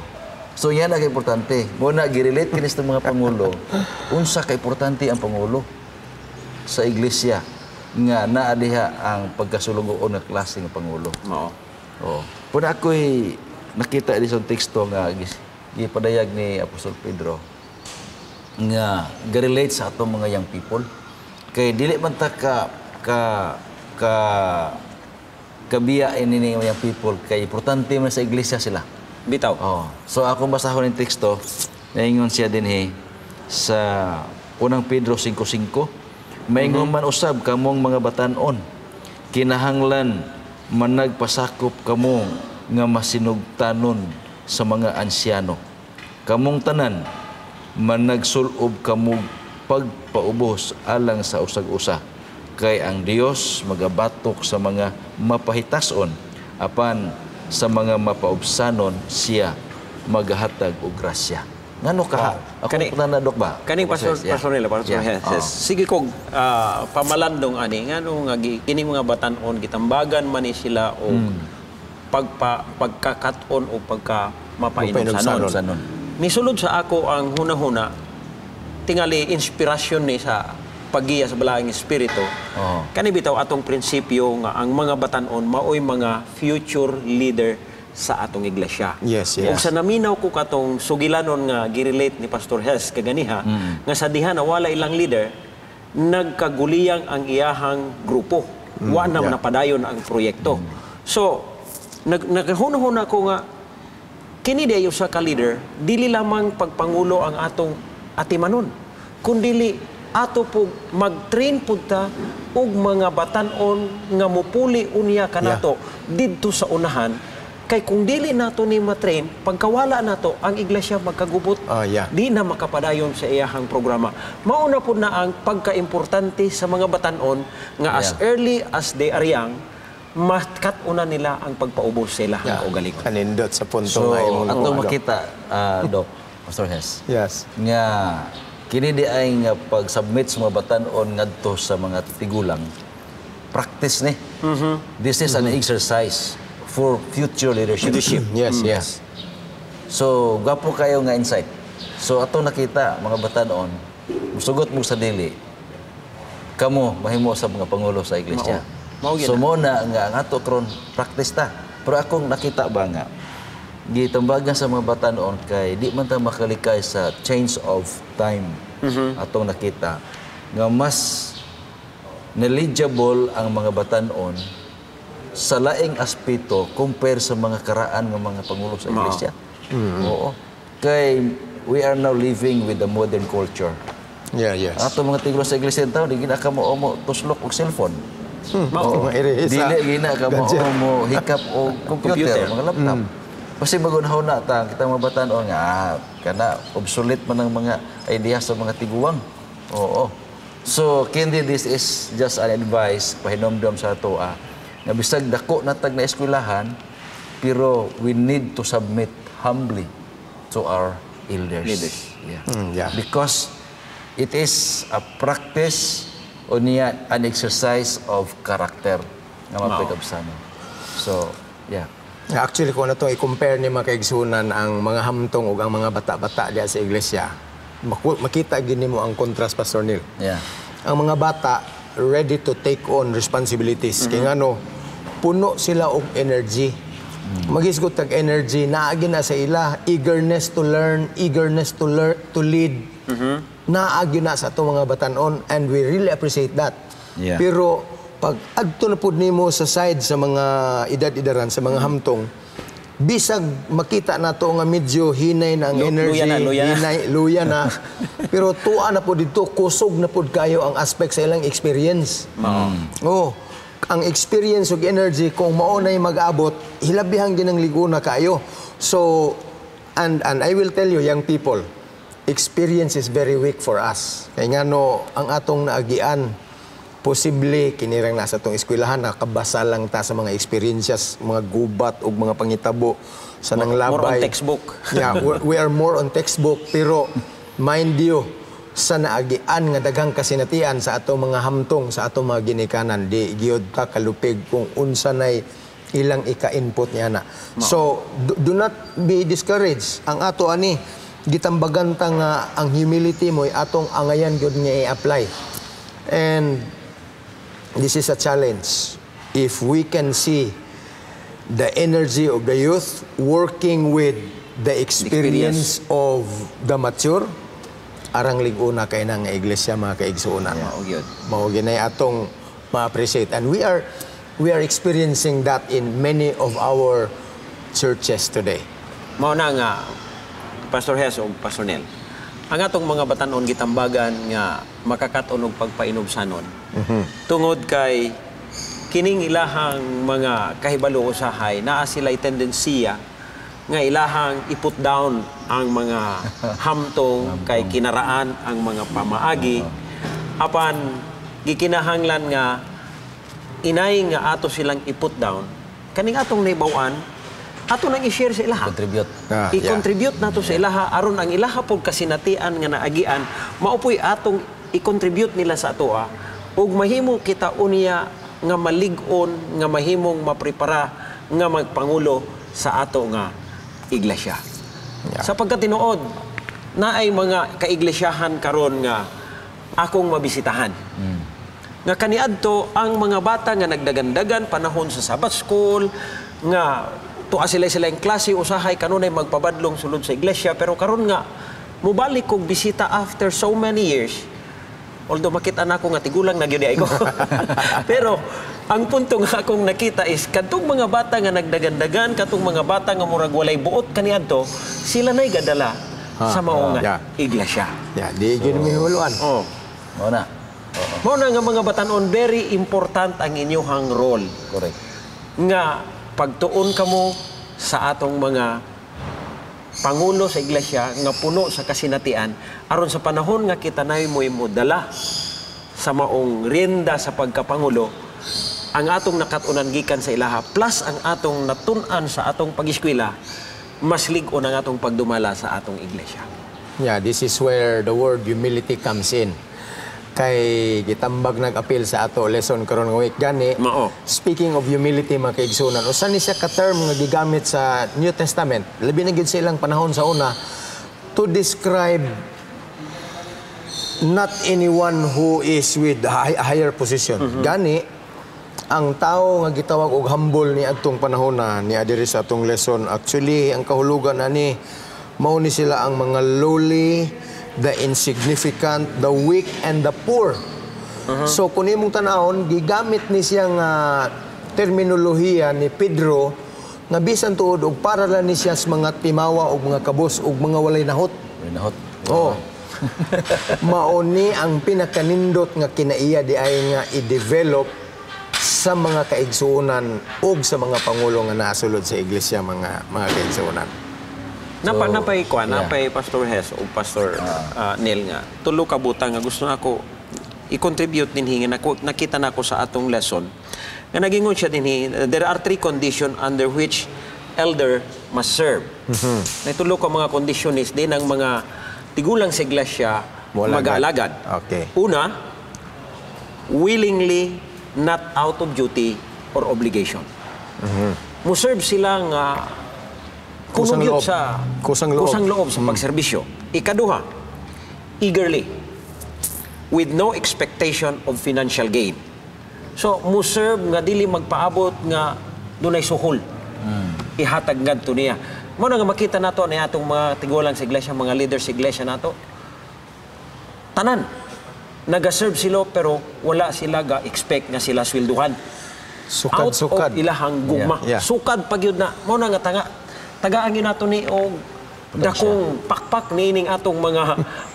So yan ang importante. Muna girelate kinis ng mga pangulo. Unsa ka importante ang pangulo sa iglesia nga naa diha ang pagkasulugoon nga klase nga pangulo. Mao. Oo. Puna ako'y nakita di sa teksto nga gipadayag ni Apostol Pedro nga girelate sa atong mga young people. Kay dili man ta kabiya ini mga people kay importante man sa iglesia sila. Bitaw. Oh. So ako basahon ng teksto, naingon siya dinhi sa unang Pedro 5:5. Maingon man usab kamong mga batan-on, kinahanglan managpasakop kamo nga masinugtanon sa mga ansyano. Kamong tanan managsulob kamo pagpaubos alang sa usag-usa. Kay ang Dios magabatok sa mga mapahitason apan sa mga mapaubsanon siya maghatag og grasya. Ngano ka? Ako nanadok ba? Kaning Pastor Nel, Pastor Yeah. Hes. Sige kog pamalandong ani ngano nga kini mga batan-on gitambagan man ni sila og pagkakaton o pagkamapainom sanon. Nisulod sa ako ang hunahuna tingali inspirasyon ni sa paggiya sa balaang espiritu. Kani bitaw atong prinsipyo nga ang mga batan-on maoy mga future leader sa atong iglesia. Yes. Ug sa naminaw ko katong sugilanon nga girelate ni Pastor Hes kaganiha nga sa diha na wala ilang leader nagkaguliyang ang iyahang grupo. Wa na napadayon ang proyekto. So naghunahuna ko nga kini dayo sa ka leader dili lamang pagpangulo ang atong atimanon kundi ato po mag-train pud ta og mga batan-on nga mupuli unya kanato didto sa unahan kay kung dili nato ni matrain pagkawala nato ang iglesia magkagubot di na makapadayon sa iyahang programa. Mauna pud na ang pagkaimportante sa mga batan-on nga as early as they are young makat-una nila ang pagpaubos sa ilahang kaugalingon. Kanindot sa punto So, nga imong atong makita, Doc, Pastor Hes, Yes. nga kini di ay nga pag-submit sa mga batan-on ngadto sa mga tigulang, practice ni. This is an exercise for future leadership. Yes. So, gwapo kayo nga insight. So, atong nakita, mga batan-on, musugot mo sa dili, kamo mahimo sa mga pangulo sa iglesia. So mo na nga ang ato karon practice ta. Pero akong nakita ba nga gitambagan sa mga batan-on kay di man ta makalikay sa change of time. Atong nakita nga mas knowledgeable ang mga batan-on sa laing aspeto compare sa mga karaan ng mga pangulo sa iglesia. Oo. Kay we are now living with the modern culture. Yes. Ato mga tiglo sa iglesia taw di gina ka mo tuslok og cellphone. Dili gina ka mo hikap o computer, mga laptop. Kasi magunhaw na ta kita mga batan-on nga kana obsolete man ang mga ideas sa mga tiguwang. Oo. So kindi this is just an advice pahinomdom sa ato nga bisag dako na tag na eskwelahan pero we need to submit humbly to our elders. Because it is a practice o niya an exercise of character nga mapigabsanon. So, Actually, kung na itong i-compare ni mga kaigsunan ang mga hamtong o ang mga bata-bata diya sa iglesia, makita gini mo ang contrast, Pastor Neil. Ang mga bata, ready to take on responsibilities. Kaya nga puno sila og energy. Magisgot tag energy, naagi na sa ila, eagerness to learn, eagerness to lead. Naagi na sa itong mga batan-on and we really appreciate that. Pero pag adto na pud nimo sa side sa mga edad-edaran, sa mga hamtong, bisag makita na to nga medyo hinay na ang energy, luya na. Pero tuwa na pud dito, kusog na pud kayo ang aspect sa ilang experience. Ang experience ug energy kung mao nay mag-abot, hilabihang ginang liguna kayo. So, and I will tell you, young people, experience is very weak for us. Kaya nga ang atong naagian, posible kinirang nasa itong eskwelahan, nakabasa lang ta sa mga experiences, mga gubat o mga pangitabo sa nang labay. More on textbook. We are more on textbook. Pero mind you, sa naagian nga daghang kasinatian sa atong mga hamtong, sa atong mga ginikanan, di giyod ta kalupig kung unsa nay ilang ika-input niya na. So, do not be discouraged. Ang ato ani, gitambagan ta nga ang humility mo atong angayan gyud nga i-apply. And this is a challenge. If we can see the energy of the youth working with the experience of the mature, arang liguna kay nang iglesia mga kaigsuonan. Mao ginay atong ma-appreciate. And we are experiencing that in many of our churches today. Mao na nga Pastor Hes o Pastor Nel, ang atong mga batan-on gitambagan nga makakaton og pagpainobsanon. Tungod kay kining ilahang mga kahibalo usahay, naa sila'y tendensiya nga ilahang i-put down ang mga hamtong kay kinaraan ang mga pamaagi. Apan gikinahanglan nga inay nga ato silang i-put down kaning atong naibawan, ato nang i-share sa ilaha. Contribute. I-contribute nato sa ilaha aron ang ilaha pod kasinatian nga naagian maupoy atong i-contribute nila sa atoa ug mahimo kita unya nga malig-on nga mahimong maprepara nga magpangulo sa ato nga iglesia. Sa pagkatinuod naay mga kaiglesiyahan karon nga akong mabisitahan. Nga kaniadto ang mga bata nga nagdagandagan panahon sa Sabbath school nga tuwa sila yung klase usahay kanunay magpabadlong sulod sa iglesia pero karon nga mubalik kog bisita after so many years. Although makita na ako nga tigulang na gyud ko. Pero ang punto nga akong nakita is kadtong mga bata nga nagdagandagan, katong mga bata nga murag walay buot kaniadto, sila nay gadala sa mao nga iglesia. Di gyud mi huluan. Mao na. Mao na nga mga batanon, very important ang inyong role. Correct. Nga pagtuon kamo sa atong mga pangulo sa iglesia nga puno sa kasinatian aron sa panahon nga kita nay mo dala sa maong rienda sa pagkapangulo ang atong nakatunan gikan sa ilaha plus ang atong natun-an sa atong pag-eskwela mas lig-on ang atong pagdumala sa atong iglesia. This is where the word humility comes in. Kay gitambag nag-appeal sa ato lesson karon nga week gani. Speaking of humility mga kaigsunan, usa ni siya ka term nga gigamit sa New Testament. Labi na gid sa ilang panahon sa una to describe not anyone who is with a higher position. Gani ang tao nga gitawag og humble ni adtong panahon na ni adiri sa atong lesson. Actually ang kahulugan ani mao ni sila ang mga lowly, the insignificant, the weak, and the poor. So, kung imong tanahon, gigamit ni siyang terminolohiya ni Pedro nga bisan tuod og para lang ni siya sa mga timawa o mga kabos o mga walay nahot. Walay nahot. Mauni ang pinakanindot nga kinaiya di ay nga i-develop sa mga kaigsuonan o sa mga pangulo nga naasulod sa iglesia mga kaigsuonan. Napay Pastor Hes o Pastor Neil nga tulo ka butang nga gusto nako i-contribute dinhi nga nakita nako sa atong lesson nga nagingon siya dinhi there are 3 conditions under which elder must serve. Nay tulo ka mga condition is din ang mga tigulang sa iglesia mag-alagad. Una, willingly, not out of duty or obligation. Mo-serve sila nga kusang loob sa pagserbisyo. Ikaduha, eagerly, with no expectation of financial gain. So, mo-serve nga dili magpaabot nga dunay suhol. Ihatag ngadto niya. Mao nga makita nato ni atong mga tigulang sa iglesia, mga leaders sa iglesia nato. Tanan naga-serve sila pero wala sila ga-expect nga sila swelduhan. Out of ilahang gugma. Sukad pagyud na. Mao nga tagaan nato ni og dakong pakpak niining atong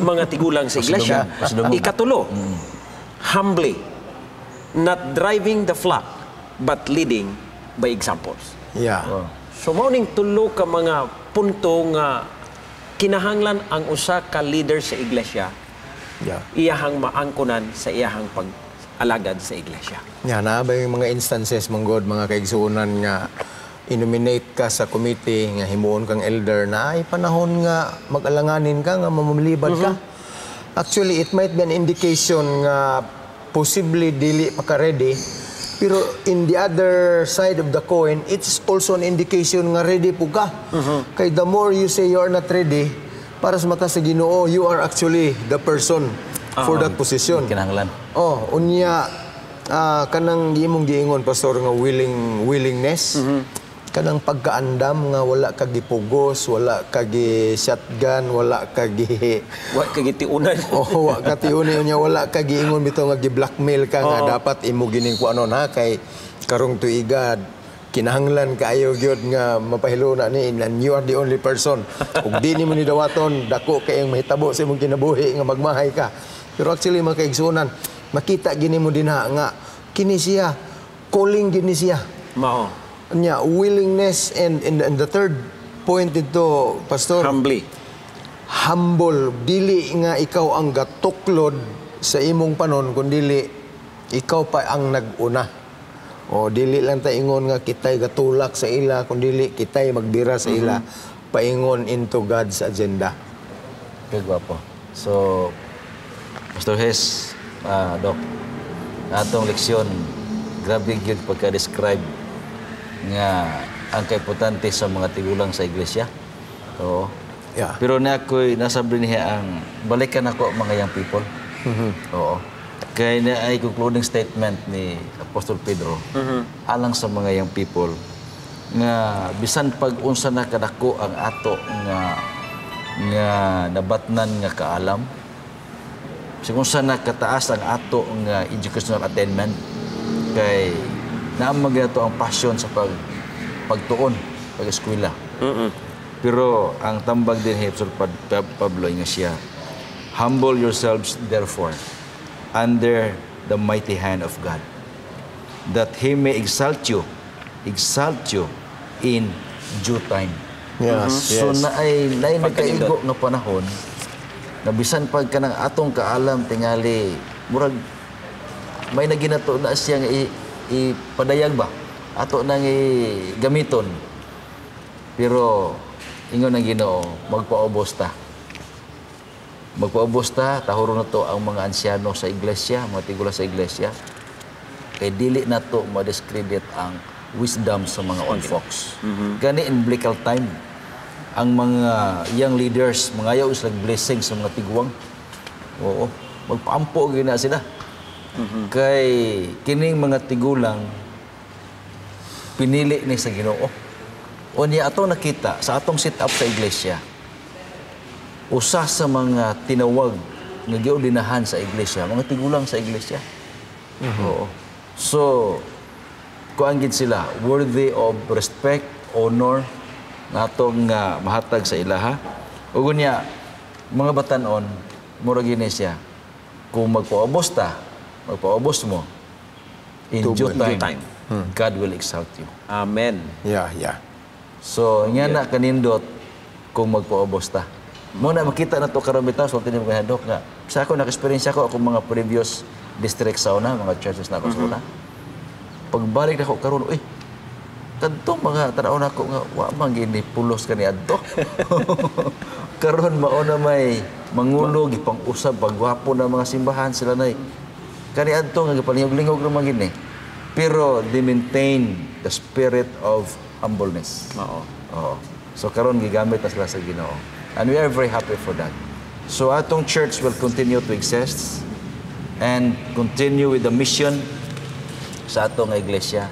mga tigulang sa iglesia. Ikatulo, humbly, not driving the flock but leading by examples. So mao ning tulo ka mga punto nga kinahanglan ang usa ka leader sa iglesia. Iyahang maangkunan sa iyahang pag-alagad sa iglesia. Na ba yung mga instances manggod mga kaigsuonan nga i-nominate ka sa committee nga himuon kang elder na ay panahon nga mag-alanganin ka nga mamamilibad ka. Actually, it might be an indication nga possibly dili pa ka ready. Pero in the other side of the coin, it's also an indication nga ready po ka. Kay the more you say you are not ready, para sa mata sa Ginoo, you are actually the person for that position. Kinahanglan. Unya, kanang imong giingon, Pastor, nga willingness, kanang pagkaandam nga wala kag gipugos, wala kag shotgun, wala kag tiunan. Wa ka tiunan niya, wala kag giingon bitaw nga gi-blackmail ka nga dapat imo gining kuanon ha kay karong tuiga kinahanglan kaayo gyud nga mapahilo na ni and you are the only person. Ug di nimo ni dawaton dako kay ang mahitabo sa imong kinabuhi nga magmahay ka. Pero actually mga kaigsunan, makita gini mo dinha nga kini siya calling gini siya. Mao. Nya willingness and the third point dito, Pastor, humble, dili nga ikaw ang gatuklod sa imong panon kundi ikaw pa ang nag-una. O dili lang ta ingon nga kitay gatulak sa ila, kun dili kitay magbira sa ila, paingon into God's agenda. Kaya gwapo. So, Pastor Hes, Doc, atong leksyon, grabe yun pagka-describe nga ang kaimportante sa mga tigulang sa iglesia. Oo. Yeah. Pero na ako'y nasabi niya ang balikan ako ang mga young people. Oo. Kaya na ay concluding statement ni Apostol Pedro alang sa mga young people nga bisan pag-unsa na kadako ang ato nga nabatnan nga kaalam, sigun sa nakataas ang ato nga educational attainment, kay naamag nato ang passion sa pagtuon, pag-eskwela. Pero ang tambag din ni Apostol Pablo nga siya, humble yourselves therefore under the mighty hand of God, that He may exalt you in due time. Yes. So na ay nagkaigo nga panahon na bisan pag kanang atong kaalam tingali murag may naginato na siya nga ipadayag ba ato nang gamiton, pero ingon ang Ginoo magpaubos ta tahuro na to ang mga ansyano sa iglesia, mga tigula sa iglesia, kay dili na to ma-discredit ang wisdom sa mga old folks. Gani in biblical time, ang mga young leaders, mga ayaw islang blessing sa mga tiguang. Oo, magpaampo gina sila. Kay kining mga tigulang, pinili ni sa Ginoo. O niya atong nakita sa atong sit up sa iglesia, usa sa mga tinawag nga giordinahan sa iglesia, mga tigulang sa iglesia. Oo. So, kuan gid sila worthy of respect, honor natong mahatag sa ilaha. Ug unya mga batan-on murag gini siya, kung magpaubos mo in due time, God will exalt you. Amen. Yeah. So nga na kanindot kung magpaubos ta. Muna makita na to karon bitaw so tinim nga Dok nga sa ako naka-experience ako mga previous district sa una, mga churches na ako sa una. Pagbalik na ko karon, kadtong mga tanaw na ko nga wa man gini pulos kani adto. Karon mao na may mangulog ipang usab pagwapo na mga simbahan sila nay. Kani adto nga gipalingog-lingog ra man gini. Pero they maintain the spirit of humbleness. Oo. So karon gigamit na sila sa Ginoo. And we are very happy for that. So atong church will continue to exist and continue with the mission sa atong iglesia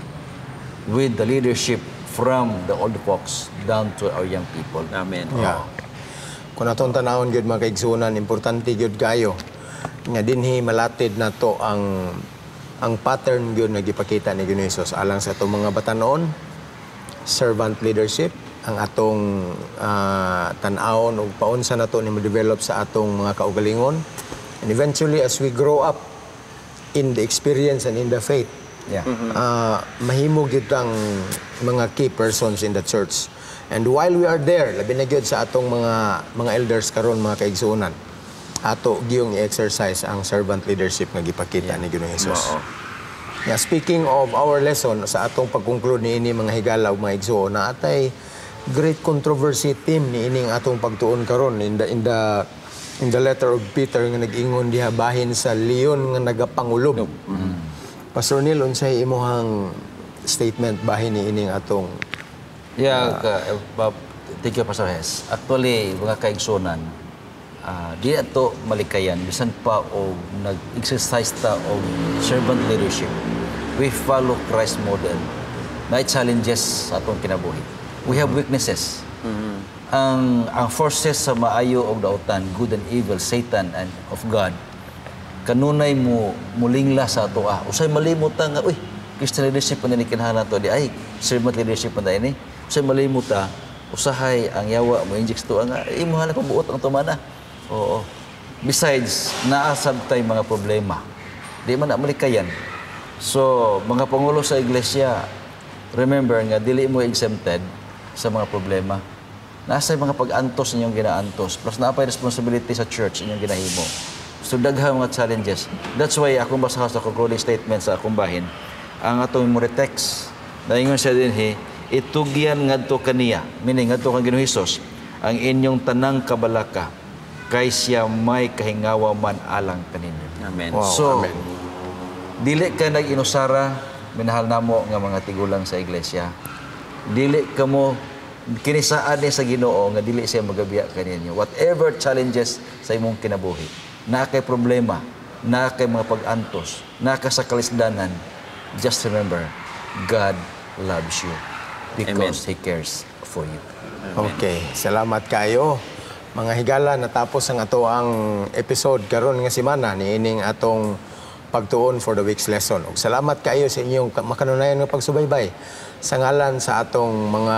with the leadership from the old folks down to our young people. Amen. Yeah. Kung atong tanawon gyud mga kaigsunan, importante gyud kayo nga dinhi malatid na to ang pattern gyud nga gipakita ni Ginoong Hesus alang sa atong mga batanon, servant leadership, ang atong tan-awon ug paunsa nato ni mo-develop sa atong mga kaugalingon, and eventually as we grow up in the experience and in the faith, mahimo gyud ang mga key persons in the church. And while we are there, labi na gyud sa atong mga elders karon, mga kaigsuonan, ato giyong i-exercise ang servant leadership nga gipakita ni Ginoong Hesus. Yeah, speaking of our lesson, sa atong pag-conclude niini mga higala ug mga igsuon, na atay great controversy team ni ining atong pagtuon karon in the letter of Peter nga nag-ingon diha bahin sa leon nga nagapangulob. Pastor Neil, unsay imong statement bahin ni ining atong thank you, Pastor Hes. Actually, mga kaigsunan, di ato malikayan bisan pa o nag-exercise ta og servant leadership. We follow Christ model. Na challenges sa atong kinabuhi. We have weaknesses. Ang forces sa maayo og dautan, good and evil, Satan and of God, kanunay mo mulingla sa ato. Usay malimot nga, Christian leadership pa ni kinahanglan to di ay servant leadership pa ni. Usay malimot usahay ang yawa mo inject to nga imuha na pabuot ang tumana. Oo. Besides, naasab tay mga problema. Di man na malikayan. So, mga pangulo sa iglesia, remember nga dili mo exempted sa mga problema. Nasa mga pag-antos ninyong ginaantos. Plus naapay responsibility sa church inyong ginahimo. So daghang mga challenges. That's why akong basahan sa concluding statement sa akong bahin. ang atong text. Naingon siya din, itugyan ngadto kaniya, meaning ngadto kang Ginoong Hesus, ang inyong tanang kabalaka, kay siya may kahingawa man alang kaninyo. Amen. Wow, So, amen. dili ka nag-inusara, minahal namo nga mga tigulang sa iglesia. Dili ka mo kinisaan ni sa Ginoo nga dili siya magabiya kaninyo. Whatever challenges sa imong kinabuhi, na kay problema, na kay mga pag-antos, na ka sa kalisdanan, just remember, God loves you because He cares for you. Okay, salamat kayo. Mga higala, natapos ang ato ang episode karon nga semana ni ining atong pagtuon for the week's lesson. Ug salamat kayo sa inyong makanunayan nga pagsubaybay sa ngalan sa atong mga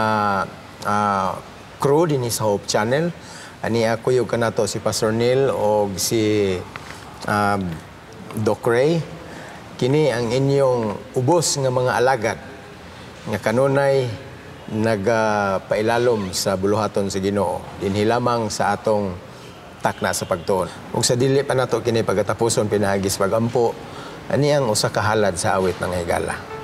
crew dinhi sa Hope Channel. Ani ako yung kanato si Pastor Neil o si Doc Ray. Kini ang inyong ubos nga mga alagad nga kanunay nagpailalom sa buluhaton sa Ginoo dinhi lamang sa atong takna sa pagtuon. Ug sa dili pa nato kini pagatapuson pinahagis pagampo, ani ang usa ka halad sa awit ng higala.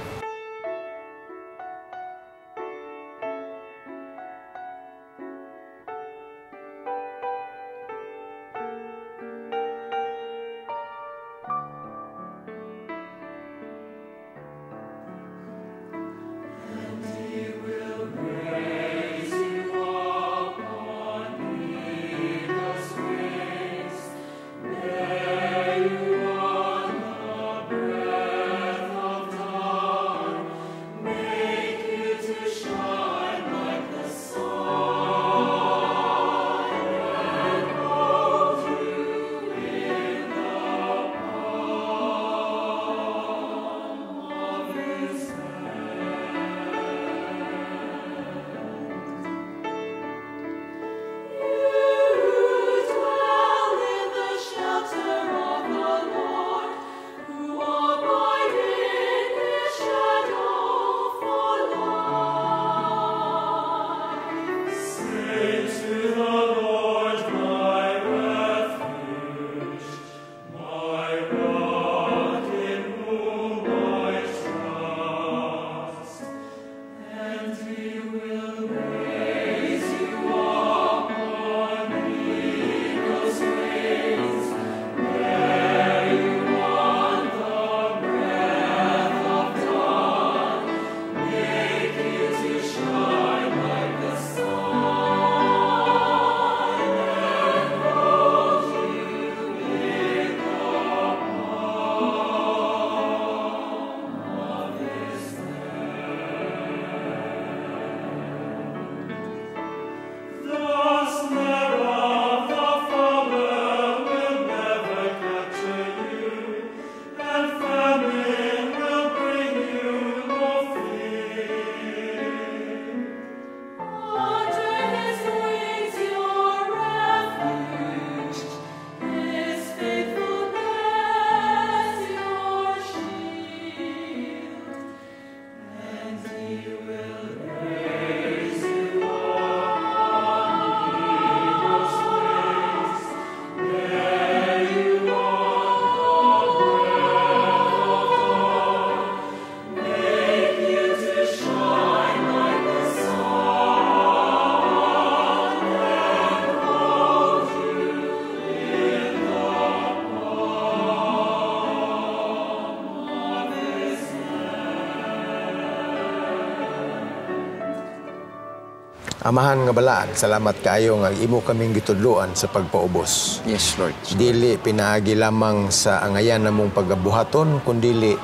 Amahan nga balaan, salamat kaayo nga imo kaming gitudloan sa pagpaubos. Yes, Lord. Dili pinaagi lamang sa angayan namong paggabuhaton, kundili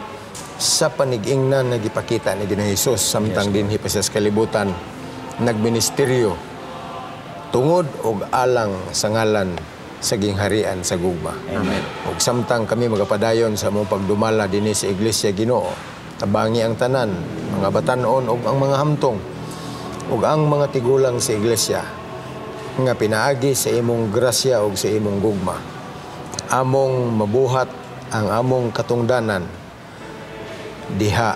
sa panig-ingnan na gipakita ni Ginoong Hesus samtang dinhi pa sa kalibutan nagministeryo tungod og alang sa ngalan sa gingharian sa gugma. Amen. Ug samtang kami magapadayon sa among pagdumala dinhi sa Iglesia Ginoo, tabangi ang tanan, mga batan-on ug ang mga hamtong ug ang mga tigulang sa iglesia nga pinaagi sa imong grasya ug sa imong gugma. Among mabuhat ang among katungdanan diha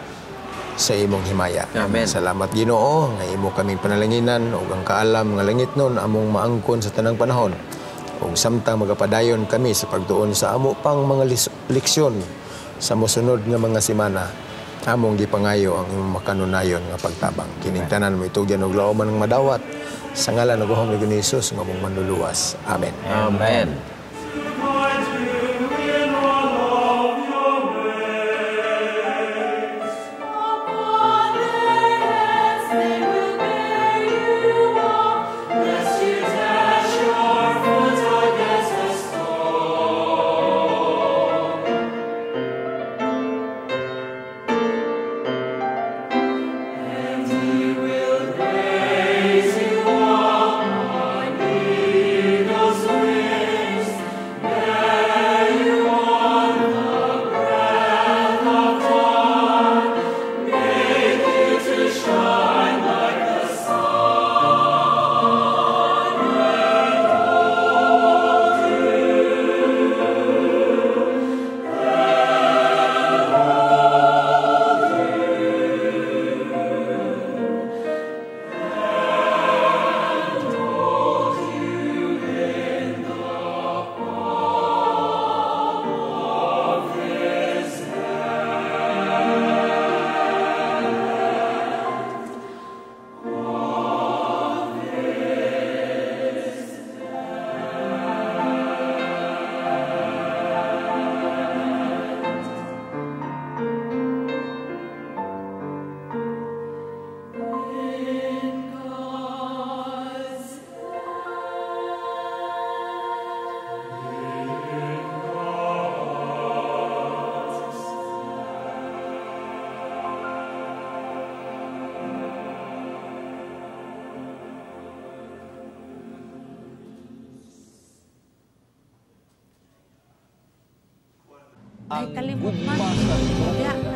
sa imong himaya. Amen. Salamat Ginoo nga imo kaming panalanginan ug ang kaalam nga langitnon among maangkon sa tanang panahon. Ug samtang magapadayon kami sa pagtuon sa amo pang mga leksyon sa mosunod nga mga semana, among gipangayo ang imong makanunayon nga pagtabang. Kining tanan mo itugyan og laoman ng madawat sa ngalan ng Gahom ni Hesus nga mong manluluwas. Amen. Amen.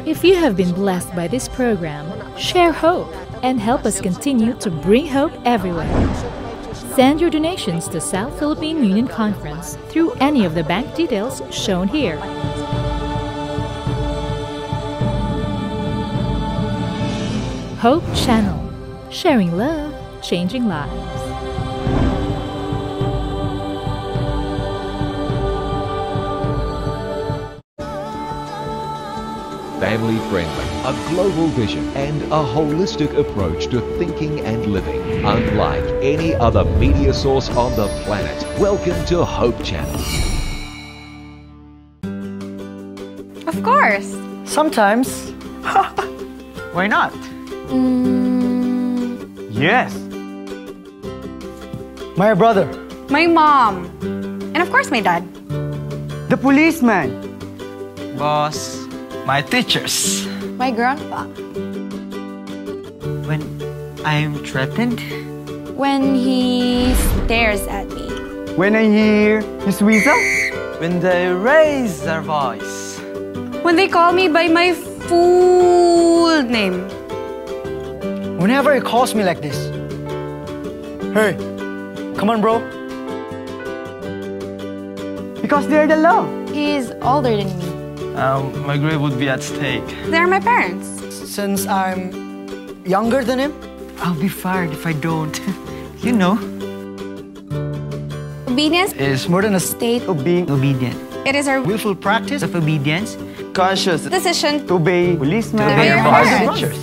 If you have been blessed by this program, share hope and help us continue to bring hope everywhere. Send your donations to South Philippine Union Conference through any of the bank details shown here. Hope Channel, sharing love, changing lives. Family friendly, a global vision, and a holistic approach to thinking and living, unlike any other media source on the planet. Welcome to Hope Channel. Of course. Sometimes. Why not? Yes. My brother. My mom. And of course, my dad. The policeman. Boss. My teachers. My grandpa. When I'm threatened. When he stares at me. When I hear his whistle. When they raise their voice. When they call me by my full name. Whenever he calls me like this. Hey, come on, bro. Because they're the law. He's older than me. My grade would be at stake. They're my parents. Since I'm younger than him, I'll be fired if I don't. You know. Obedience Is more than a state of being obedient. it is our Willful practice of obedience. Conscious decision to obey policemen. To obey your parents. teachers.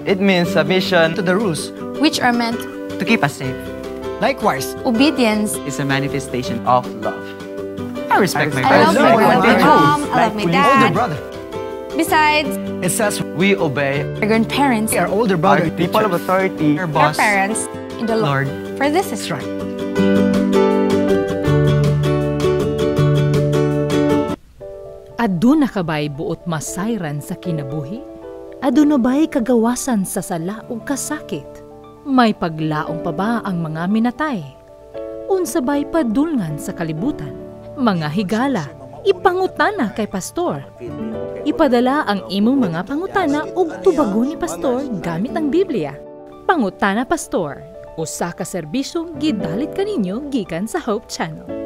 It means submission to the rules which are meant. to keep us safe. Likewise, Obedience. it's a manifestation of love. I respect my I love parents. my mom. I love my Older dad. brother. Besides, It says we obey our grandparents, our older brother, people of authority, our our boss. parents, in the Lord. Lord. For this is That's right. Aduna ka ba'y buot masayran sa kinabuhi? Aduna ba'y kagawasan sa sala o kasakit? May paglaong pa ba ang mga minatay? Unsa ba'y padulngan sa kalibutan? Mga higala, ipangutana kay pastor. Ipadala ang imong mga pangutana ug tubagon ni pastor gamit ang Biblia. Pangutana Pastor, usa ka serbisyong gidalit kaninyo gikan sa Hope Channel.